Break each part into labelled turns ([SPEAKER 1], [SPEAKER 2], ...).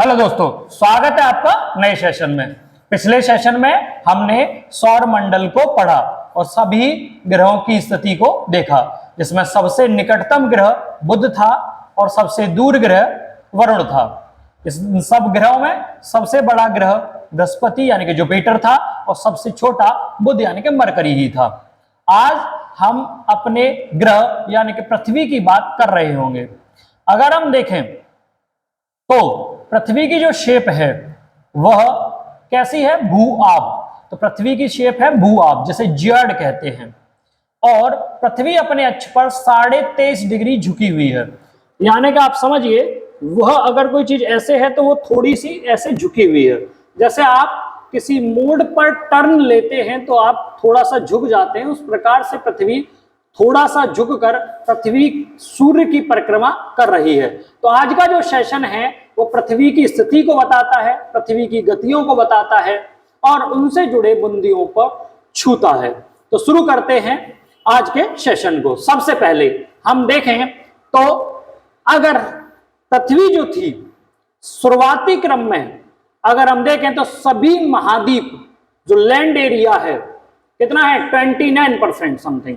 [SPEAKER 1] Hello दोस्तों, स्वागत है आपका नए सेशन में। पिछले सेशन में हमने सौर मंडल को पढ़ा और सभी ग्रहों की स्थिति को देखा, जिसमें सबसे निकटतम ग्रह बुध था और सबसे दूर ग्रह वरुण था। इस सब ग्रहों में सबसे बड़ा ग्रह बृहस्पति यानी कि जुपिटर था और सबसे छोटा बुध यानी कि मरकरी ही था। आज हम अपने ग्रह यानी कि पृथ्वी की बात कर रहे होंगे। अगर हम देखें तो पृथ्वी की जो शेप है वह कैसी है? भू-आब। तो पृथ्वी की शेप है भू-आब, जिसे जियर्ड कहते हैं। और पृथ्वी अपने अक्ष पर 23.5 डिग्री झुकी हुई है। यानी कि आप समझिए, वह अगर कोई चीज ऐसे है तो वो थोड़ी सी ऐसे झुकी हुई है। जैसे आप किसी मोड़ पर टर्न लेते हैं तो आप थोड़ा सा झुक जाते हैं, उस प्रकार से पृथ्वी थोड़ा सा झुककर पृथ्वी सूर्य की परिक्रमा कर रही है। तो आज का जो सेशन है वो पृथ्वी की स्थिति को बताता है, पृथ्वी की गतियों को बताता है और उनसे जुड़े बिंदुओं पर छूता है। तो शुरू करते हैं आज के सेशन को। सबसे पहले हम देखें तो अगर पृथ्वी जो थी शुरुआती क्रम में अगर हम देखें तो सभी महाद्वीप जो लैंड एरिया है कितना है? 29% समथिंग।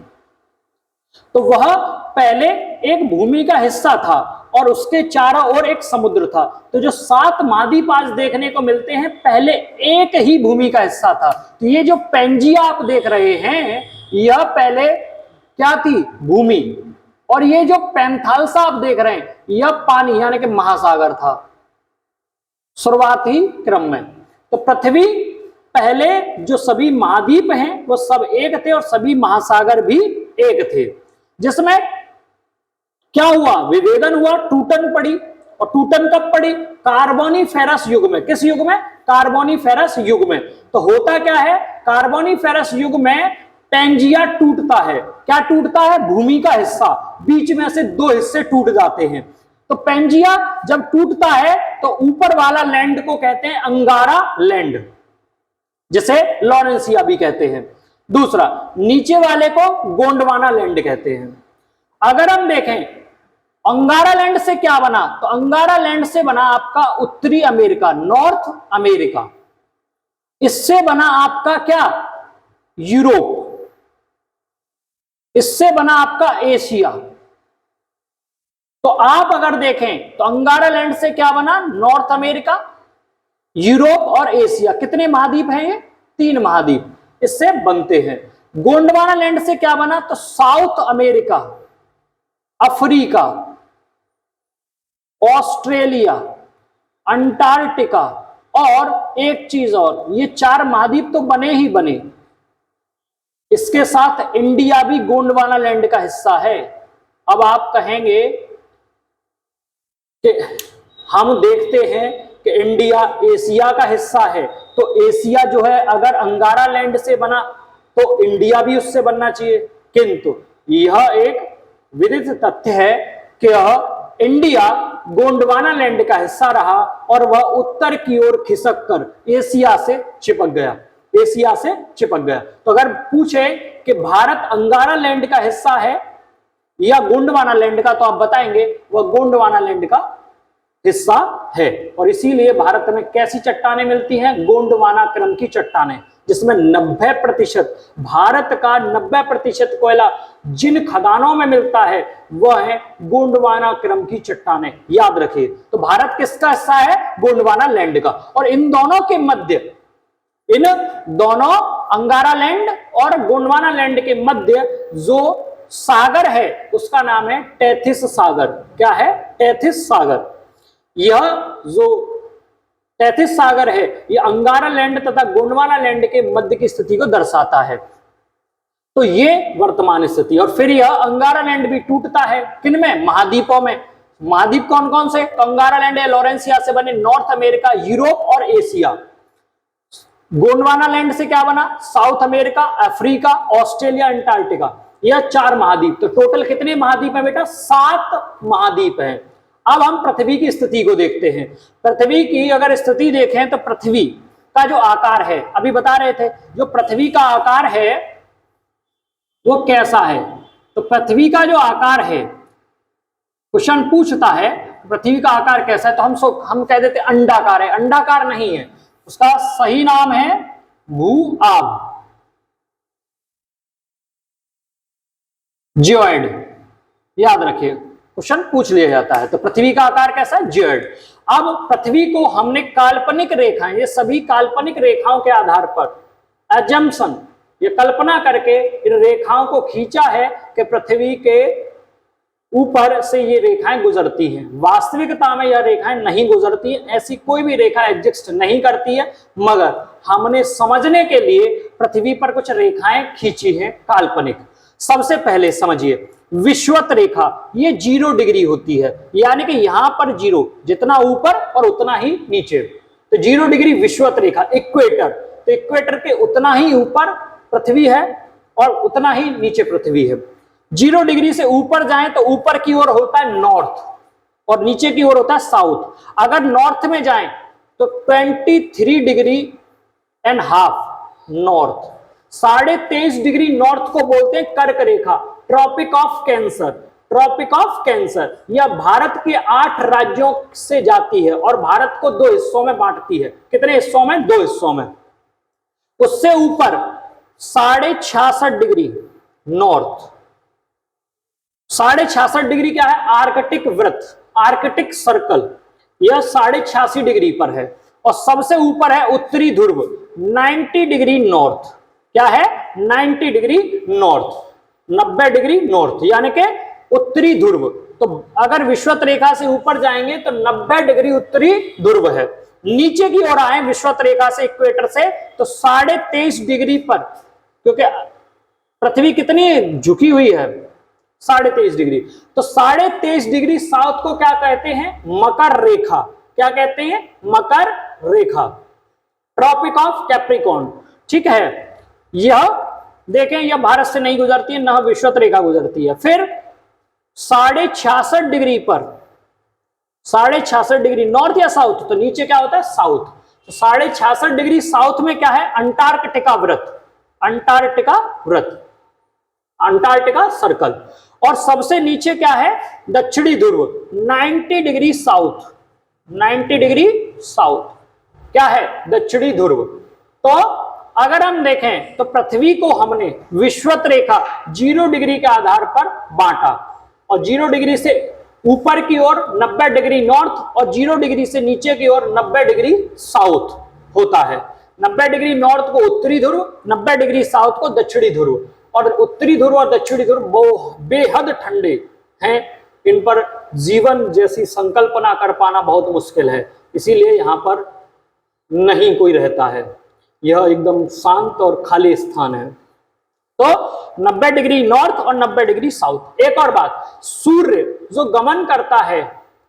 [SPEAKER 1] तो वह पहले एक भूमि का हिस्सा था और उसके चारों ओर एक समुद्र था। तो जो 7 महाद्वीप आज देखने को मिलते हैं पहले एक ही भूमि का हिस्सा था। तो ये जो पेंजिया आप देख रहे हैं यह पहले क्या थी? भूमि। और ये जो पैंथालसा आप देख रहे हैं यह पानी यानी कि महासागर था शुरुआती क्रम में। तो पृथ्वी पहले जो सभी महाद्वीप हैं वो सब एक थे और सभी महासागर भी एक थे, जिसमें क्या हुआ? विभेदन हुआ, टूटन पड़ी। और टूटन कब पड़ी? कार्बोनिफेरस युग में। किस युग में? कार्बोनिफेरस युग में। तो होता क्या है? कार्बोनिफेरस युग में पेंजिया टूटता है। क्या टूटता है? भूमि का हिस्सा, बीच में से 2 हिस्से टूट जाते हैं। तो पेंजिया जब टूटता है तो ऊपर वाला लैंड को कहते हैं अंगारा लैंड, जिसे लॉरेंसिया भी कहते हैं। दूसरा, नीचे वाले को गोंडवाना लैंड कहते हैं। अगर हम देखें अंगारा लैंड से क्या बना, तो अंगारा लैंड से बना आपका उत्तरी अमेरिका, नॉर्थ अमेरिका। इससे बना आपका क्या? यूरोप। इससे बना आपका एशिया। तो आप अगर देखें तो अंगारा लैंड से क्या बना? नॉर्थ अमेरिका, यूरोप और एशिया। कितने महाद्वीप हैं ये? 3 महाद्वीप इससे बनते हैं। गोंडवाना लैंड से क्या बना? तो south America, Africa, Australia, Antarctica और एक चीज और, ये 4 महाद्वीप तो बने ही बने। इसके साथ इंडिया भी गोंडवाना लैंड का हिस्सा है। अब आप कहेंगे कि हम देखते हैं कि इंडिया एशिया का हिस्सा है, तो एशिया जो है अगर अंगारा लैंड से बना तो इंडिया भी उससे बनना चाहिए। किंतु यह एक विदित तथ्य है कि यह इंडिया गोंडवाना लैंड का हिस्सा रहा और वह उत्तर की ओर खिसक कर एशिया से चिपक गया। एशिया से चिपक गया। तो अगर पूछे कि भारत अंगारा लैंड का हिस्सा है या गोंडवाना लैंड का, तो आप बताएंगे वह गोंडवाना लैंड का हिस्सा है। और इसीलिए भारत में कैसी चट्टानें मिलती हैं? गोंडवाना क्रम की चट्टानें, जिसमें 90% भारत का 90% कोयला जिन खदानों में मिलता है वह है गोंडवाना क्रम की चट्टानें। याद रखिए। तो भारत किसका हिस्सा है? गोंडवाना लैंड का। और इन दोनों के मध्य, इन दोनों अंगारा लैंड और गोंडवाना लैंड के मध्य जो सागर है उसका नाम है टेथिस सागर। क्या है? टेथिस सागर। यह जो टेथिस सागर है यह अंगारा लैंड तथा गोंडवाना लैंड के मध्य की स्थिति को दर्शाता है। तो ये वर्तमान स्थिति। और फिर यह अंगारा लैंड भी टूटता है किनमें? महाद्वीपों में। महाद्वीप कौन कौन से? तो अंगारा लैंड है लॉरेंसिया से बने नॉर्थ अमेरिका, यूरोप और एशिया। गोंडवाना लैंड से क्या बना? South America, Africa, Australia, Antarctica. यह 4 महाद्वीप। तो टोटल कितने महाद्वीप है बेटा? 7 महाद्वीप हैं। अब हम पृथ्वी की स्थिति को देखते हैं। पृथ्वी की अगर स्थिति देखें तो पृथ्वी का जो आकार है, अभी बता रहे थे, जो पृथ्वी का आकार है वो कैसा है? तो पृथ्वी का जो आकार है क्वेश्चन पूछता है पृथ्वी का आकार कैसा है, तो हम कह देते अंडाकार है। अंडाकार नहीं है, उसका सही नाम है भू-आभ, जियोइड। याद रखिए, क्वेश्चन पूछ लिया जाता है। तो पृथ्वी का आकार कैसा है, जियोइड। अब पृथ्वी को हमने काल्पनिक रेखाएं, ये सभी काल्पनिक रेखाओं के आधार पर एजम्पशन, ये कल्पना करके इन रेखाओं को खींचा है कि पृथ्वी के ऊपर से ये रेखाएं गुजरती हैं। वास्तविकता में यह रेखाएं नहीं गुजरती हैं, ऐसी कोई भी रेखा एग्जिस्ट नहीं करती है, मगर हमने समझने के लिए पृथ्वी पर कुछ रेखाएं खींची हैं काल्पनिक। सबसे पहले समझिए विषुवत रेखा, ये 0 डिग्री होती है, यानी कि यहां पर 0, जितना ऊपर और उतना ही नीचे, तो 0 डिग्री विषुवत रेखा। इक्वेटर, तो इक्वेटर के उतना ही ऊपर पृथ्वी है और उतना ही नीचे पृथ्वी है। 0 डिग्री से ऊपर जाएं तो ऊपर की ओर होता है नॉर्थ और नीचे की ओर होता है साउथ। अगर नॉर्थ में जाएं तो 23 degree and half north, 23.5 degree north को बोलते हैं कर्क रेखा, Tropic of Cancer. Tropic of Cancer यह भारत के 8 राज्यों से जाती है और भारत को 2 हिस्सों में बांटती है। कितने हिस्सों में, 2 हिस्सों में। उससे ऊपर 66.5 डिग्री नॉर्थ, 66.5 डिग्री क्या है, आर्कटिक वृत्त, आर्कटिक सर्कल, यह 86.5 डिग्री पर है। और सबसे ऊपर है उत्तरी ध्रुव, 90 डिग्री नॉर्थ। क्या है, 90 डिग्री नॉर्थ, 90 डिग्री नॉर्थ, यानी कि उत्तरी ध्रुव। तो अगर विषुवत रेखा से ऊपर जाएंगे तो 90 डिग्री उत्तरी ध्रुव है। नीचे की ओर आए विषुवत रेखा से, इक्वेटर से, तो 23.5 डिग्री पर, क्योंकि पृथ्वी कितनी झुकी हुई है, 23.5 डिग्री, तो 23.5 डिग्री साउथ को क्या कहते हैं, मकर रेखा। क्या कहते हैं, मकर रेखा, ट्रॉपिक ऑफ कैप्रिकॉर्न। ठीक है, यह देखें, यह भारत से नहीं गुजरती है, न विषुवत रेखा गुजरती है। फिर 66.5 डिग्री पर, 66.5 डिग्री नॉर्थ या साउथ, तो नीचे क्या होता है, साउथ। तो 66.5 डिग्री साउथ में क्या है, अंटार्कटिका वृत्त, अंटार्कटिका वृत्त, अंटार्कटिका सर्कल। और सबसे नीचे क्या है, दक्षिणी ध्रुव, 90 डिग्री साउथ, 90 डिग्री साउथ क्या है, दक्षिणी ध्रुव। तो अगर हम देखें तो पृथ्वी को हमने विषुवत रेखा 0 डिग्री के आधार पर बांटा, और 0 डिग्री से ऊपर की ओर 90 डिग्री नॉर्थ और 0 डिग्री से नीचे की ओर 90 डिग्री साउथ होता है। 90 डिग्री नॉर्थ को उत्तरी ध्रुव, 90 डिग्री साउथ को दक्षिणी ध्रुव। और उत्तरी ध्रुव और दक्षिणी ध्रुव बेहद ठंडे हैं, इन पर जीवन जैसी संकल्पना कर पाना बहुत मुश्किल है, इसीलिए यहां पर नहीं कोई रहता है, यह एकदम शांत और खाली स्थान है। तो 90 डिग्री नॉर्थ और 90 डिग्री साउथ। एक और बात, सूर्य जो गमन करता है,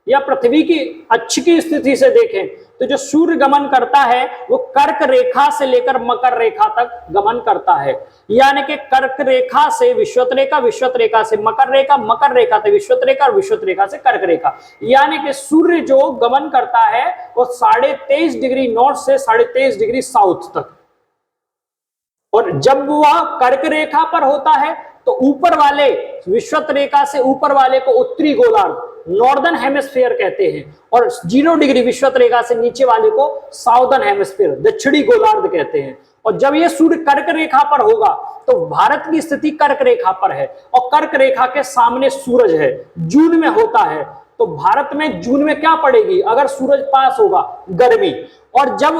[SPEAKER 1] या पृथ्वी की अक्ष की स्थिति से देखें तो जो सूर्य गमन करता है वो कर्क रेखा से लेकर मकर रेखा तक गमन करता है। यानी कि कर्क रेखा से विषुवत रेखा, विषुवत रेखा से मकर रेखा, मकर रेखा से विषुवत रेखा और विषुवत रेखा से कर्क रेखा। यानी कि सूर्य जो गमन करता है वो 23.5 डिग्री नॉर्थ से 23.5 डिग्री साउथ तक। और जब वह कर्क रेखा पर होता है तो ऊपर वाले विषुवत रेखा से ऊपर वाले को उत्तरी गोलार्ध, नॉर्दर्न हेमिस्फीयर कहते हैं, और 0 डिग्री विषुवत रेखा से नीचे वाले को साउदर्न हेमिस्फीयर, दक्षिणी गोलार्ध कहते हैं। और जब यह सूर्य कर्क रेखा पर होगा तो भारत की स्थिति कर्क रेखा पर है और कर्क रेखा के सामने सूरज है, जून में होता है। तो भारत में जून में क्या पड़ेगी अगर सूरज पास होगा, गर्मी। और जब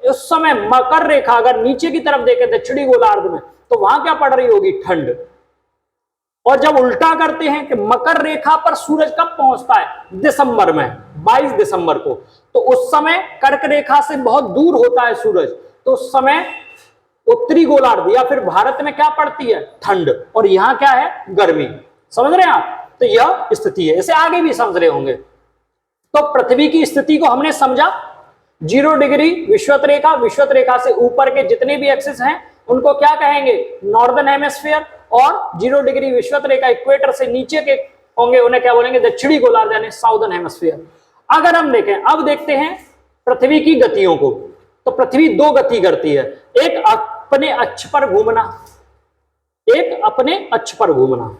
[SPEAKER 1] उस समय मकर रेखा अगर नीचे की तरफ देखें दक्षिणी गोलार्ध में, तो वहां क्या पड़ रही होगी, ठंड। और जब उल्टा करते हैं कि मकर रेखा पर सूरज कब पहुंचता है, दिसंबर में, 22 दिसंबर को, तो उस समय कर्क रेखा से बहुत दूर होता है सूरज, तो उस समय उत्तरी गोलार्ध या फिर भारत में क्या पड़ती है, ठंड, और यहां क्या है, गर्मी। समझ रहे हैं आप, तो यह स्थिति है, इसे आगे भी समझ रहे होंगे। तो पृथ्वी की स्थिति को हमने समझा, 0 डिग्री विषुवत रेखा, विषुवत रेखा से ऊपर के जितने भी एक्सिस हैं उनको क्या कहेंगे, नॉर्दर्न हेमिस्फीयर, और 0 डिग्री विषुवत रेखा इक्वेटर से नीचे के होंगे उन्हें क्या बोलेंगे, दक्षिणी गोलार्ध यानी साउदर्न हेमिस्फीयर। अगर हम देखें, अब देखते हैं पृथ्वी की गतियों को, तो पृथ्वी 2 गति करती है, एक अपने अक्ष पर घूमना, एक अपने अक्ष पर घूमना,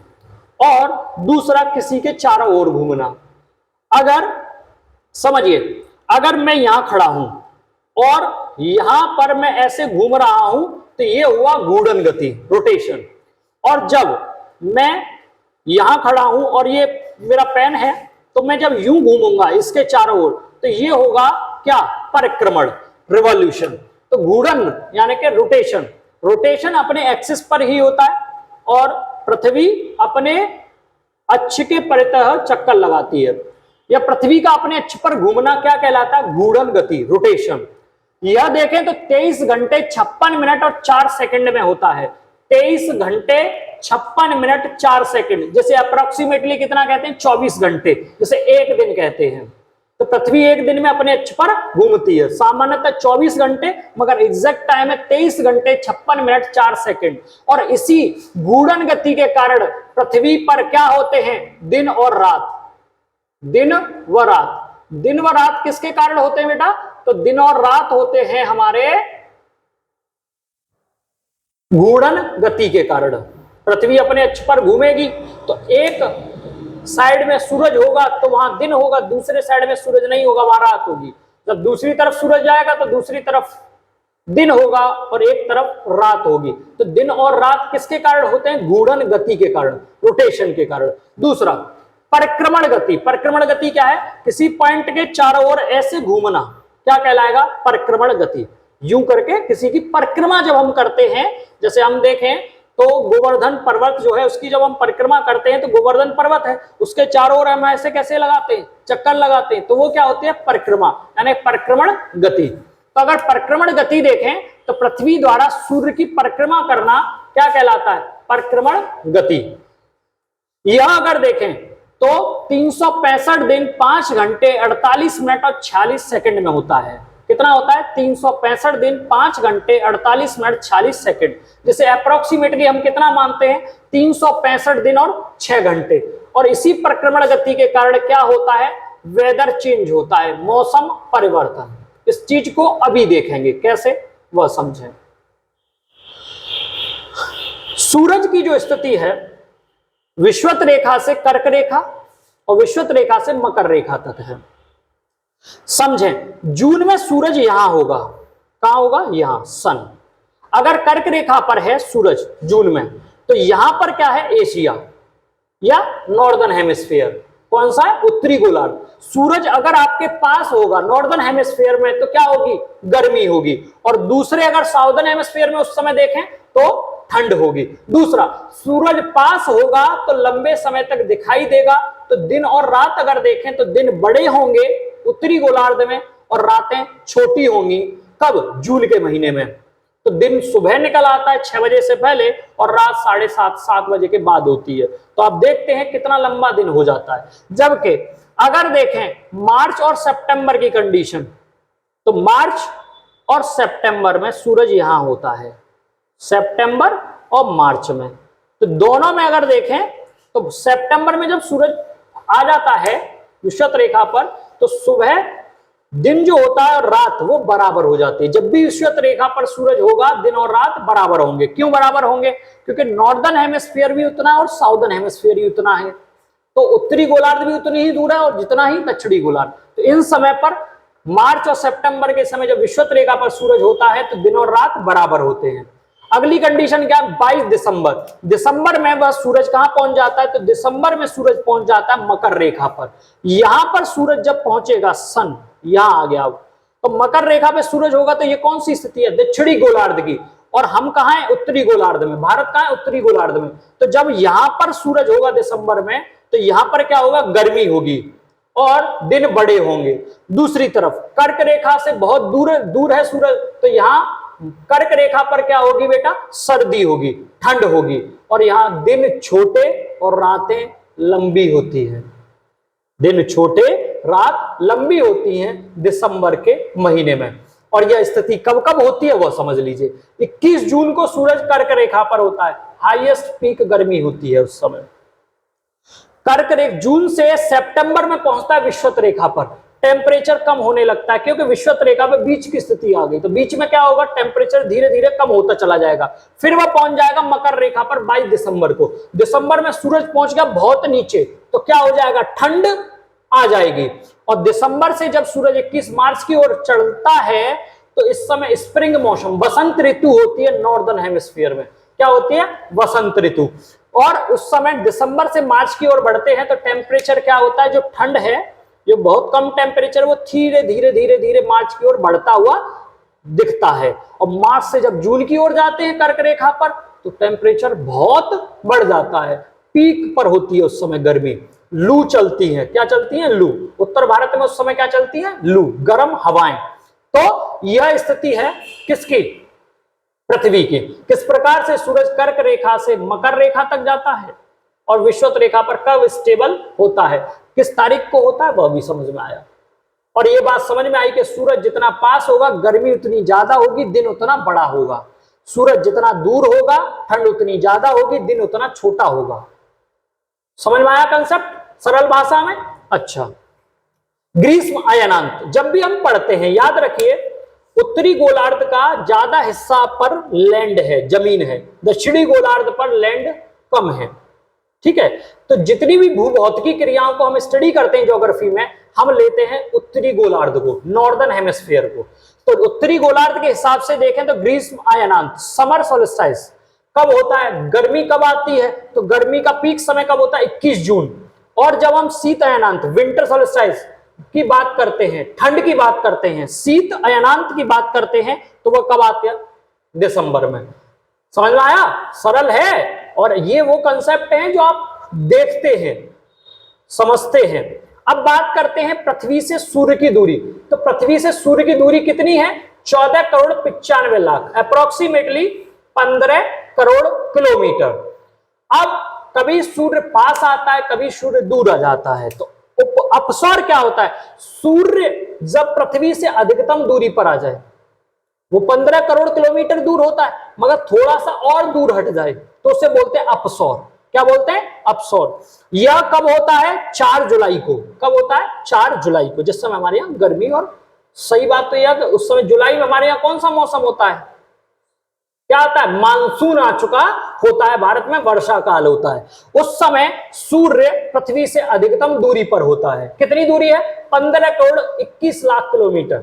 [SPEAKER 1] और दूसरा किसी के चारों ओर घूमना। अगर समझिए, अगर मैं यहां खड़ा हूं और यहां पर मैं ऐसे घूम रहा हूं तो ये हुआ घूर्णन गति, रोटेशन। और जब मैं यहां खड़ा हूं और ये मेरा पेन है, तो मैं जब यूं घूमूंगा इसके चारों ओर तो ये होगा क्या, परिक्रमण, रिवॉल्यूशन। तो घूर्णन यानी कि रोटेशन, रोटेशन अपने एक्सिस पर ही होता है और पृथ्वी अपने अक्ष के परितः चक्कर लगाती है। या पृथ्वी का अपने अक्ष पर घूमना क्या कहलाता है, घूर्णन गति, रोटेशन। यह देखें तो 23 घंटे 56 मिनट और 4 सेकंड में होता है। 23 घंटे 56 मिनट 4 सेकंड, जैसे अप्रोक्सीमेटली कितना कहते हैं, 24 घंटे, जैसे एक दिन कहते हैं। तो पृथ्वी एक दिन में अपने अक्ष पर घूमती है, सामान्यतः 24 घंटे, मगर एग्जैक्ट टाइम है 23 घंटे 56 मिनट 4 सेकंड। और इसी घूर्णन गति के कारण पृथ्वी पर क्या होते हैं, दिन और रात, दिन व रात। दिन व रात किसके कारण होते हैं बेटा, तो दिन और रात होते हैं हमारे घूर्णन गति के कारण। पृथ्वी अपने अक्ष पर घूमेगी तो एक साइड में सूरज होगा तो वहां दिन होगा, दूसरे साइड में सूरज नहीं होगा, वहां रात होगी। जब दूसरी तरफ सूरज जाएगा तो दूसरी तरफ दिन होगा और एक तरफ रात होगी। तो दिन और रात किसके कारण होते हैं, घूर्णन गति के कारण, रोटेशन के कारण। दूसरा परिक्रमण गति। परिक्रमण गति क्या है, किसी पॉइंट के चारों ओर ऐसे घूमना, क्या कहलाएगा, परिक्रमण गति। यूं करके किसी की परिक्रमा जब हम करते हैं, जैसे हम देखें तो गोवर्धन पर्वत जो है उसकी जब हम परिक्रमा करते हैं तो गोवर्धन पर्वत है, उसके चारों ओर हम ऐसे कैसे लगाते हैं, चक्कर लगाते हैं, तो वो क्या होती है, परिक्रमा, यानी परिक्रमण गति। तो अगर परिक्रमण गति देखें तो पृथ्वी द्वारा सूर्य की परिक्रमा करना क्या कहलाता है, परिक्रमण गति। यह अगर देखें तो 365 दिन 5 घंटे 48 मिनट और 46 सेकंड में होता है। कितना होता है, 365 दिन 5 घंटे 48 मिनट 46 सेकंड। जैसे अप्रोक्सीमेटली हम कितना मानते हैं, 365 दिन और 6 घंटे। और इसी परिक्रमण गति के कारण क्या होता है, वेदर चेंज होता है, मौसम परिवर्तन। इस चीज को अभी देखेंगे कैसे, वह समझें। सूरज की जो स्थिति है विषुवत रेखा से कर्क रेखा और विषुवत रेखा से मकर रेखा तक है। समझें, जून में सूरज यहां होगा, कहां होगा, यहां, सन। अगर कर्क रेखा पर है सूरज जून में, तो यहां पर क्या है, एशिया या नॉर्दर्न हेमिस्फीयर। कौन सा है, उत्तरी गोलार्ध। सूरज अगर आपके पास होगा नॉर्दर्न हेमिस्फीयर में तो क्या होगी, गर्मी होगी, और दूसरे अगर साउदर्न हेमिस्फीयर में उस समय देखें तो ठंड होगी। दूसरा, सूरज पास होगा तो लंबे समय तक दिखाई देगा, तो दिन और रात अगर देखें तो दिन बड़े होंगे उत्तरी गोलार्ध में और रातें छोटी होंगी। कब, जून के महीने में। तो दिन सुबह निकल आता है 6 बजे से पहले और रात 7:30 7 बजे के बाद होती है। तो आप देखते हैं कितना लंबा दिन हो जाता है। जबकि अगर देखें मार्च और सितंबर की कंडीशन, तो मार्च और सितंबर में सूरज यहां होता है, सितंबर और मार्च में। तो दोनों में अगर देखें तो सितंबर में जब सूरज आ जाता है विषुवत रेखा पर तो सुबह दिन जो होता है और रात वो बराबर हो जाती है। जब भी विषुवत रेखा पर सूरज होगा दिन और रात बराबर होंगे। क्यों बराबर होंगे, क्योंकि नॉर्दर्न हेमिस्फीयर भी उतना है और साउदर्न हेमिस्फीयर भी उतना है। तो उत्तरी गोलार्ध भी उतनी ही दूर है और जितना ही दक्षिणी गोलार्ध। तो इन समय पर मार्च और सितंबर के समय जब विषुवत रेखा पर सूरज होता है तो दिन और रात बराबर होते हैं। अगली कंडीशन क्या है, 22 दिसंबर। दिसंबर में वह सूरज कहां पहुंच जाता है, तो दिसंबर में सूरज पहुंच जाता है मकर रेखा पर। यहां पर सूरज जब पहुंचेगा, सन यहां आ गया, तो मकर रेखा पे सूरज होगा तो ये कौन सी स्थिति है, दक्षिणी गोलार्ध की। और हम कहां हैं, उत्तरी गोलार्ध में। भारत कहां है, उत्तरी गोलार्ध में। तो जब यहां पर सूरज होगा दिसंबर में तो यहां पर क्या होगा, गर्मी होगी और दिन बड़े होंगे। दूसरी तरफ कर्क रेखा से बहुत दूर है सूरज, तो यहां कर्क रेखा पर क्या होगी बेटा, सर्दी होगी, ठंड होगी, और यहां दिन छोटे और रातें लंबी होती हैं। दिन छोटे रात लंबी होती हैं दिसंबर के महीने में। और यह स्थिति कब कब होती है वह समझ लीजिए। 21 जून को सूरज कर्क रेखा पर होता है, हाईएस्ट पीक गर्मी होती है उस समय। कर्क रेखा जून से सितंबर में पहुंचता है विषुवत रेखा पर, टेम्परेचर कम होने लगता है क्योंकि विषुवत रेखा पे बीच की स्थिति आ गई। तो बीच में क्या होगा, टेम्परेचर धीरे धीरे कम होता चला जाएगा। फिर वह पहुंच जाएगा मकर रेखा पर 22 दिसंबर को। दिसंबर में सूरज पहुंच गया बहुत नीचे, तो क्या हो जाएगा, ठंड आ जाएगी। और दिसंबर से जब सूरज 21 मार्च की ओर चढ़ता है तो इस समय स्प्रिंग मौसम, वसंत ऋतु होती है नॉर्दर्न हेमिस्फीयर में। क्या होती है? वसंत ऋतु। और उस समय दिसंबर से मार्च की ओर बढ़ते हैं तो टेम्परेचर क्या होता है, जो ठंड है, जो बहुत कम टेम्परेचर, वो धीरे धीरे धीरे धीरे मार्च की ओर बढ़ता हुआ दिखता है। और मार्च से जब जून की ओर जाते हैं कर्क रेखा पर तो टेम्परेचर बहुत बढ़ जाता है, पीक पर होती है उस समय गर्मी, लू चलती है। क्या चलती है? लू। उत्तर भारत में उस समय क्या चलती है? लू, गर्म हवाएं। तो यह स्थिति है किसकी? पृथ्वी की। किस प्रकार से सूरज कर्क रेखा से मकर रेखा तक जाता है और विषुवत रेखा पर कब स्टेबल होता है, किस तारीख को होता है, वह भी समझ में आया। और यह बात समझ में आई कि सूरज जितना पास होगा गर्मी उतनी ज्यादा होगी, दिन उतना बड़ा होगा। सूरज जितना दूर होगा ठंड उतनी ज्यादा होगी, दिन उतना छोटा होगा। समझ में आया कंसेप्ट सरल भाषा में? अच्छा, ग्रीष्म अयनांत जब भी हम पढ़ते हैं याद रखिए, उत्तरी गोलार्ध का ज्यादा हिस्सा पर लैंड है, जमीन है, दक्षिणी गोलार्ध पर लैंड कम है। ठीक है, तो जितनी भी भूभौतिकी क्रियाओं को हम स्टडी करते हैं ज्योग्राफी में, हम लेते हैं उत्तरी गोलार्ध को, नॉर्दर्न हेमिस्फीयर को। तो उत्तरी गोलार्ध के हिसाब से देखें तो ग्रीष्म अयनांत, समर सोल्स्टिस कब होता है, गर्मी कब आती है, तो गर्मी का पीक समय कब होता है? 21 जून। और जब हम शीत अयनांत, विंटर सोल्स्टिस की बात करते हैं, ठंड की बात करते हैं, शीत अयनांत की बात करते हैं, तो वह कब आते हैं? दिसंबर में। समझ में आया? सरल है। और ये वो कंसेप्ट हैं जो आप देखते हैं, समझते हैं। अब बात करते हैं पृथ्वी से सूर्य की दूरी। तो पृथ्वी से सूर्य की दूरी कितनी है? 14 करोड़ 95 लाख, अप्रोक्सीमेटली 15 करोड़ किलोमीटर। अब कभी सूर्य पास आता है, कभी सूर्य दूर आ जाता है। तो अपसौर क्या होता है? सूर्य जब पृथ्वी से अधिकतम दूरी पर आ जाए, वो 15 करोड़ किलोमीटर दूर होता है, मगर थोड़ा सा और दूर हट जाए तो उसे बोलते हैं अपसौर। क्या बोलते हैं? अपसौर। यह कब होता है? 4 जुलाई को। कब होता है? 4 जुलाई को, जिस समय हमारे यहाँ गर्मी, और सही बात तो यह कि उस समय जुलाई में हमारे यहाँ कौन सा मौसम होता है? क्या आता है? मानसून आ चुका होता है, भारत में वर्षा काल होता है। उस समय सूर्य पृथ्वी से अधिकतम दूरी पर होता है। कितनी दूरी है? 15 करोड़ 21 लाख किलोमीटर।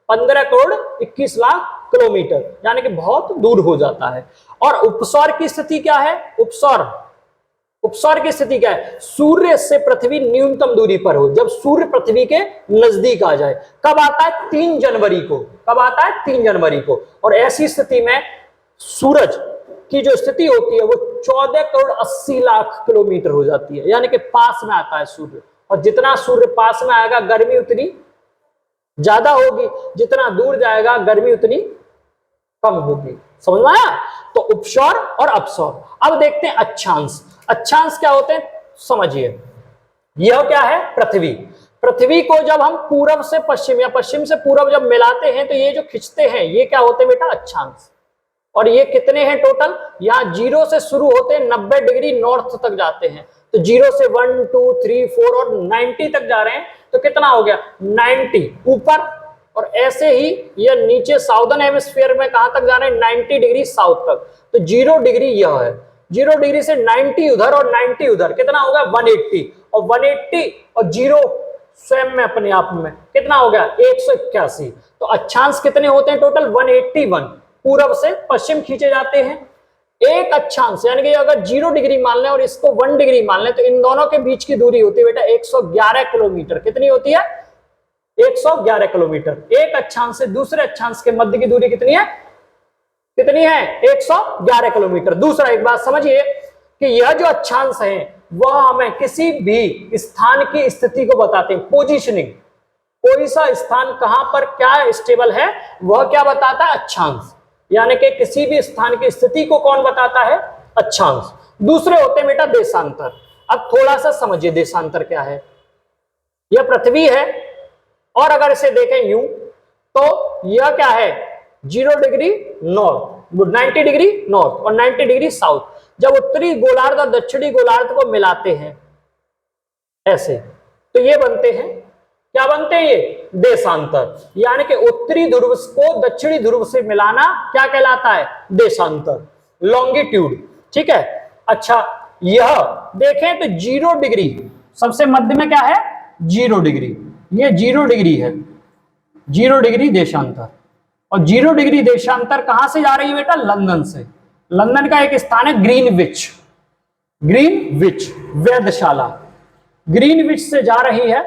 [SPEAKER 1] 15 करोड़ 21 लाख किलोमीटर, यानी कि बहुत दूर हो जाता है। और उपसौर की स्थिति क्या है? उपसौर की स्थिति क्या है? सूर्य से पृथ्वी न्यूनतम दूरी पर हो, जब सूर्य पृथ्वी के नजदीक आ जाए। कब आता है? 3 जनवरी को। कब आता है? 3 जनवरी को। और ऐसी स्थिति में सूरज की जो स्थिति होती है वो 14 करोड़ 80 लाख किलोमीटर हो जाती है, यानी कि पास में आता है सूर्य। और जितना सूर्य पास में आएगा गर्मी उतनी ज्यादा होगी, जितना दूर जाएगा गर्मी उतनी कम होगी। समझ में आया? तो उपसौर और अपसौर। अब देखते हैं अक्षांश। अक्षांश क्या होते हैं समझिए। यह क्या है? पृथ्वी। पृथ्वी को जब हम पूरब से पश्चिम या पश्चिम से पूरब जब मिलाते हैं तो ये जो खिंचते हैं ये क्या होते हैं बेटा? अक्षांश। और ये कितने हैं टोटल? यहाँ 0 से शुरू होते हैं, 90 डिग्री नॉर्थ तक जाते हैं। तो 0 से 1 2 3 4 और 90 तक जा रहे हैं, तो कितना हो गया? 90 ऊपर। और ऐसे ही ये नीचे साउदर्न हेमिस्फीयर में कहां तक जा रहे हैं? 90 डिग्री साउथ तक। तो 0 डिग्री यह है, 0 डिग्री से 90 उधर और 90 उधर, कितना होगा? 180। और 180 और 0 स्वयं में अपने आप में कितना हो गया? 181। तो अक्षांश कितने होते हैं टोटल? 181। पूरब से पश्चिम खींचे जाते हैं। एक अक्षांश यानी कि अगर 0 डिग्री मान लें और इसको 1 डिग्री मान लें तो इन दोनों के बीच की दूरी होती है बेटा 111 किलोमीटर। कितनी होती है? 111 किलोमीटर। एक अक्षांश से दूसरे अक्षांश के मध्य की दूरी कितनी है? कितनी है? 111 किलोमीटर। दूसरा एक बात समझिए कि यह जो अक्षांश है वह हमें किसी भी स्थान की स्थिति को बताते हैं, पोजीशनिंग। कोई सा स्थान कहां पर क्या स्टेबल है वह क्या बताता है? अक्षांश। यानी कि किसी भी स्थान की स्थिति को कौन बताता है? अक्षांश। दूसरे होते हैं बेटा देशांतर। अब थोड़ा सा समझिए देशांतर क्या है। यह पृथ्वी है और अगर इसे देखें यूं तो यह क्या है? 0 डिग्री नॉर्थ, 90 डिग्री नॉर्थ और 90 डिग्री साउथ। जब उत्तरी गोलार्ध और दक्षिणी गोलार्ध को मिलाते हैं ऐसे, तो ये बनते हैं, क्या बनते हैं ये? देशांतर। यानी कि उत्तरी ध्रुव को दक्षिणी ध्रुव से मिलाना क्या कहलाता है? देशांतर, लॉन्गिट्यूड। ठीक है। अच्छा, यह देखें तो 0 डिग्री सबसे मध्य में क्या है? 0 डिग्री, ये 0 डिग्री है, 0 डिग्री देशांतर। और 0 डिग्री देशांतर कहां से जा रही है बेटा? लंदन से। लंदन का एक स्थान है ग्रीनविच, ग्रीनविच वेधशाला, ग्रीनविच से जा रही है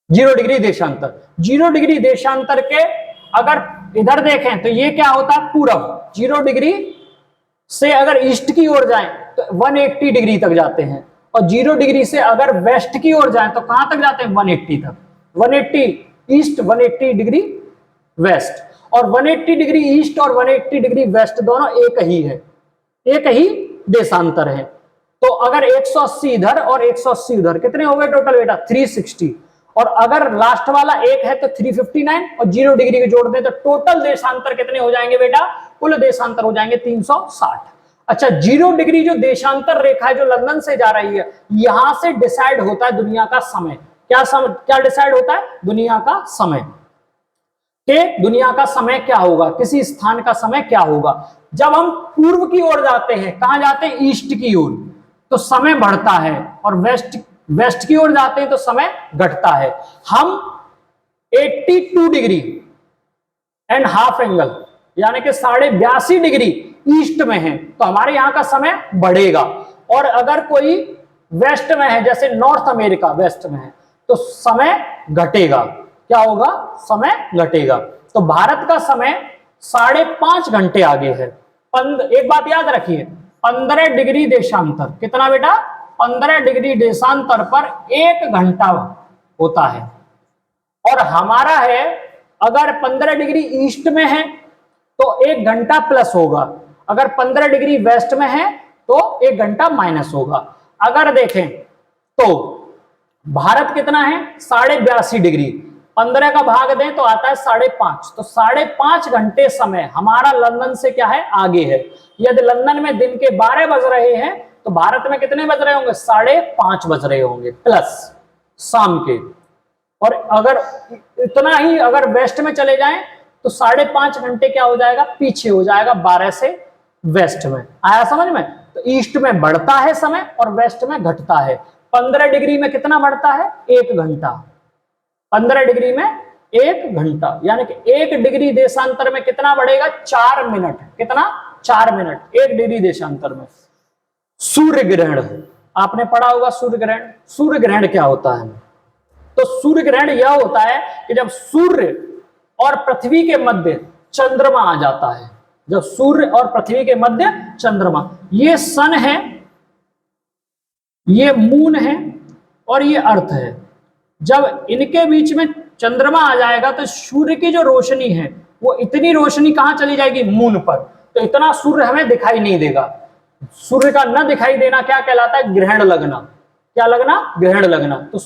[SPEAKER 1] 0 डिग्री देशांतर। 0 डिग्री देशांतर के अगर इधर देखें तो ये क्या होता है? पूरब। 0 डिग्री से अगर ईस्ट की ओर जाएं तो 180 डिग्री तक जाते हैं, और 0 डिग्री से अगर वेस्ट की ओर जाएं तो कहां तक जाते हैं? 180 तक। 180 ईस्ट, 180 डिग्री वेस्ट। और 180 डिग्री ईस्ट और 180 डिग्री वेस्ट दोनों एक ही है, एक ही देशांतर है। तो अगर 180 इधर और 180 उधर, कितने हो गए टोटल बेटा? 360। और अगर लास्ट वाला एक है तो 359, और 0 डिग्री के जोड़ दें तो टोटल देशांतर कितने हो जाएंगे बेटा? कुल देशांतर हो जाएंगे 360। अच्छा, 0 डिग्री जो देशांतर रेखा है जो लंदन से जा रही है, यहां से डिसाइड होता है दुनिया का समय। क्या डिसाइड होता है? दुनिया का समय, कि दुनिया का समय क्या होगा, किसी स्थान का समय क्या होगा। जब हम पूर्व की ओर जाते हैं, कहां जाते हैं? ईस्ट की ओर, तो समय बढ़ता है, और वेस्ट की ओर जाते हैं तो समय घटता है। हम 82 डिग्री एंड हाफ एंगल यानी कि 82.5 डिग्री ईस्ट में है तो हमारे यहां का समय बढ़ेगा, और अगर कोई वेस्ट में है, जैसे नॉर्थ अमेरिका वेस्ट में है, तो समय घटेगा। क्या होगा? समय घटेगा। तो भारत का समय 5.5 घंटे आगे है। एक बात याद रखिए, 15 डिग्री देशांतर, कितना बेटा? 15 डिग्री देशांतर पर 1 घंटा होता है। और हमारा है, अगर 15 डिग्री ईस्ट में है तो 1 घंटा प्लस होगा, अगर 15 डिग्री वेस्ट में है तो 1 घंटा माइनस होगा। अगर देखें तो भारत कितना है? 82.5 डिग्री, 15 का भाग दें तो आता है 5.5, तो 5.5 घंटे समय हमारा लंदन से क्या है? आगे है। यदि लंदन में दिन के 12 बज रहे हैं तो भारत में कितने बज रहे होंगे? 5.5 बज रहे होंगे प्लस शाम के। और अगर इतना ही अगर वेस्ट में चले जाएं तो 5.5 घंटे क्या हो जाएगा? पीछे हो जाएगा 12 से वेस्ट में। आया समझ में? तो ईस्ट में बढ़ता है समय और वेस्ट में घटता है। 15 डिग्री में कितना बढ़ता है? 1 घंटा। 15 डिग्री में 1 घंटा, यानी कि 1 डिग्री देशांतर में कितना बढ़ेगा? 4 मिनट। कितना? 4 मिनट 1 डिग्री देशांतर में। सूर्य ग्रहण, आपने पढ़ा होगा सूर्य ग्रहण। सूर्य ग्रहण क्या होता है? तो सूर्य ग्रहण यह होता है कि जब सूर्य और पृथ्वी के मध्य चंद्रमा आ जाता है। जब सूर्य और पृथ्वी के मध्य चंद्रमा, ये सन है, ये मून है और ये अर्थ है, जब इनके बीच में चंद्रमा आ जाएगा तो सूर्य की जो रोशनी है वो इतनी रोशनी कहां चली जाएगी? मून पर। तो इतना सूर्य हमें दिखाई नहीं देगा। सूर्य का न दिखाई देना क्या कहलाता है? ग्रहण लगना। क्या लगना? ग्रहण लगना। तो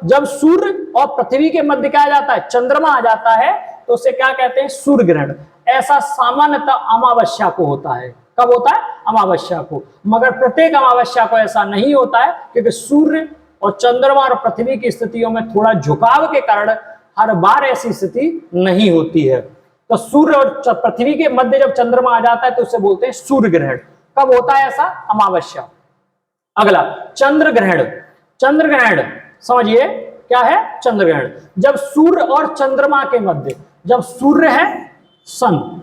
[SPEAKER 1] जब सूर्य और पृथ्वी के मध्य क्या आ जाता है? चंद्रमा आ जाता है, तो उसे क्या कहते हैं? सूर्य ग्रहण। ऐसा सामान्यतः अमावस्या को होता है। कब होता है? अमावस्या को। मगर प्रत्येक अमावस्या को ऐसा नहीं होता है, क्योंकि सूर्य और चंद्रमा और पृथ्वी की स्थितियों में थोड़ा झुकाव के कारण हर बार ऐसी स्थिति नहीं होती है। तो सूर्य और पृथ्वी के मध्य जब चंद्रमा आ जाता है तो उसे बोलते हैं सूर्य ग्रहण। कब होता है ऐसा? अमावस्या। अगला चंद्र ग्रहण। चंद्र ग्रहण समझिए क्या है? चंद्र ग्रहण जब सूर्य और चंद्रमा के मध्य, जब सूर्य है सन,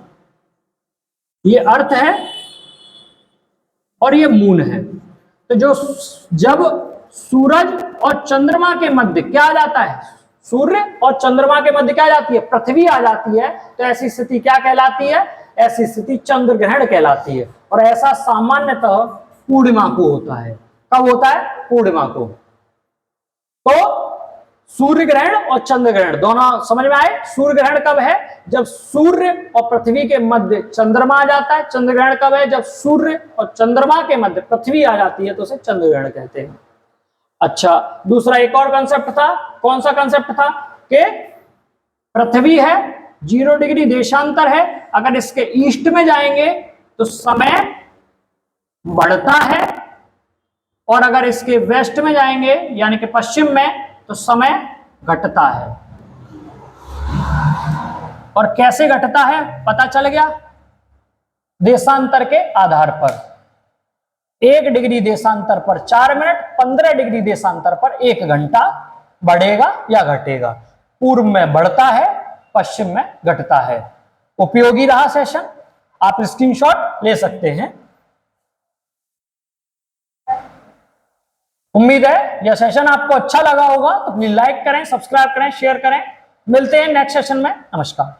[SPEAKER 1] ये अर्थ है और ये मून है, तो जब सूरज और चंद्रमा के मध्य क्या आ जाता है? सूर्य और चंद्रमा के मध्य क्या आ जाती है? पृथ्वी आ जाती है। तो ऐसी स्थिति क्या कहलाती है? ऐसी स्थिति चंद्र ग्रहण कहलाती है। और ऐसा सामान्यतः पूर्णिमा को होता है। कब होता है? पूर्णिमा को। तो सूर्य ग्रहण और चंद्र ग्रहण दोनों समझ में आए? सूर्य ग्रहण कब है? जब सूर्य और पृथ्वी के मध्य चंद्रमा आ जाता है। चंद्र ग्रहण कब है? जब सूर्य और चंद्रमा के मध्य पृथ्वी आ जाती है, तो उसे चंद्र ग्रहण कहते हैं। अच्छा, दूसरा एक और कंसेप्ट था। कौन सा कंसेप्ट था? कि पृथ्वी है, 0 डिग्री देशांतर है, अगर इसके ईस्ट में जाएंगे तो समय बढ़ता है, और अगर इसके वेस्ट में जाएंगे यानी कि पश्चिम में तो समय घटता है। और कैसे घटता है पता चल गया? देशांतर के आधार पर। 1 डिग्री देशांतर पर 4 मिनट, 15 डिग्री देशांतर पर 1 घंटा बढ़ेगा या घटेगा। पूर्व में बढ़ता है, पश्चिम में घटता है। उपयोगी रहा सेशन, आप स्क्रीनशॉट ले सकते हैं। उम्मीद है यह सेशन आपको अच्छा लगा होगा, तो प्लीज लाइक करें, सब्सक्राइब करें, शेयर करें। मिलते हैं नेक्स्ट सेशन में। नमस्कार।